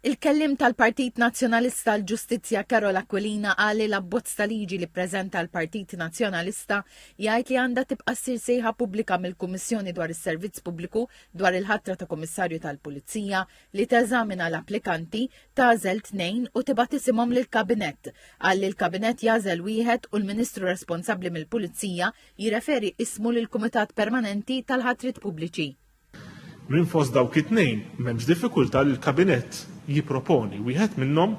Il-kellim tal-Partit Nazzjonalista l-Ġustizzja Carol Aquilina qal li l-abbozz ta' liġi li ppreżenta l-Partit Nazzjonalista jgħid li għandha tibqa' ssir sejħa pubblika mill-Kummissjoni dwar is-Servizz Pubbliku dwar il-ħatra ta' Kummissarju tal-Pulizija li teżamina l-applikanti tażel tnejn u tibgħat isimhom lill-Kabinett. Qal li l-Kabinett jażel wieħed u l-Ministru responsabbli mill-Pulizija jirreferi ismu lill-Kumitat Permanenti tal-Ħatrit Pubbliċi. Minn fost dawk it-tnejn m'hemmx diffikultà li l-Kabinett jipproponi wieħed minnhom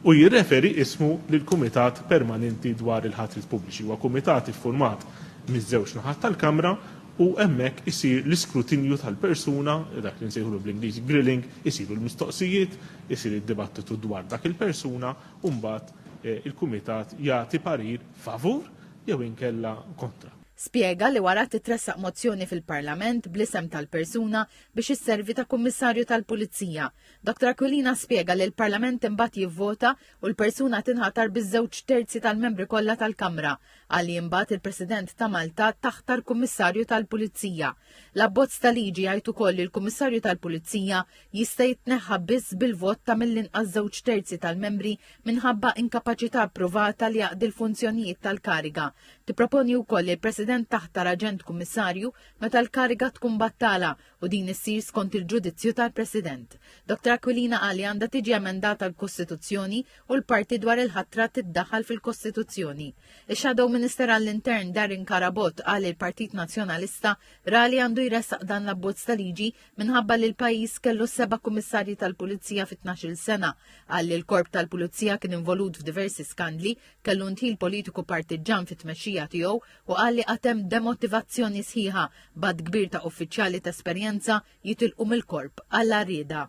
u jirreferi ismu lill-Kumitat Permanenti dwar il-Ħatrit Pubbliċi. Huwa kumitat iffurmat miż-żewġ naħat tal-Kamra u hemmhekk isir l-iskrutinju tal-persuna, dak li nsejħulu bl-Ingliżi grilling, isiru l-mistoqsijiet, isir id-dibattitu dwar dak il-persuna u mbagħad il-Kumitat jagħti parir favur jew inkella kontra. Spjega li wara titressaq mozzjoni fil-Parlament bl-isem tal-persuna biex isservi ta' Kummissarju tal-Pulizija. Dr. Aquilina spjega li l-Parlament imbagħad jivvota u l-persuna tinħatar biż-żewġ terzi tal-membri kollha tal-Kamra għalli imbagħad il-President ta' Malta taħtar Kummissarju tal-Pulizija. L-abbozz ta' liġi jgħid ukoll li l-Kummissarju tal-Pulizija jista' jitneħħa biss bil-vot ta' mill-inqas żewġ terzi tal-membri minħabba inkapaċità approvata li jaqdi l-funzjonijiet tal-kariga. Tipproponi wkoll li l-President taħtar aġent kummissarju meta l-kariga tkun battala u din issir skont il-ġudizzju tal-President. Dr. Aquilina qal li għandha tiġi emendata l-Kostituzzjoni u l-parti dwar il-ħatra tiddaħħal fil-Kostituzzjoni. Ix-Shadow Minister għall-Intern Darin Karabot qal li l-Partit Nazzjonalista ra li għandu jressaq dan l-abbozz ta' liġi minħabba li l-pajjiż kellu 7 kummissarji tal-Pulizija fi 12-il sena. Qal li l-Korp tal-Pulizija kien involut f'diversi skandli, kellu ntil politiku partiġan fit-tmexxija tiegħu u qal li hemm demotivazzjoni sħiħa bad kbir ta' uffiċjali ta' esperjenza jitilqu mill-korp għall rieda.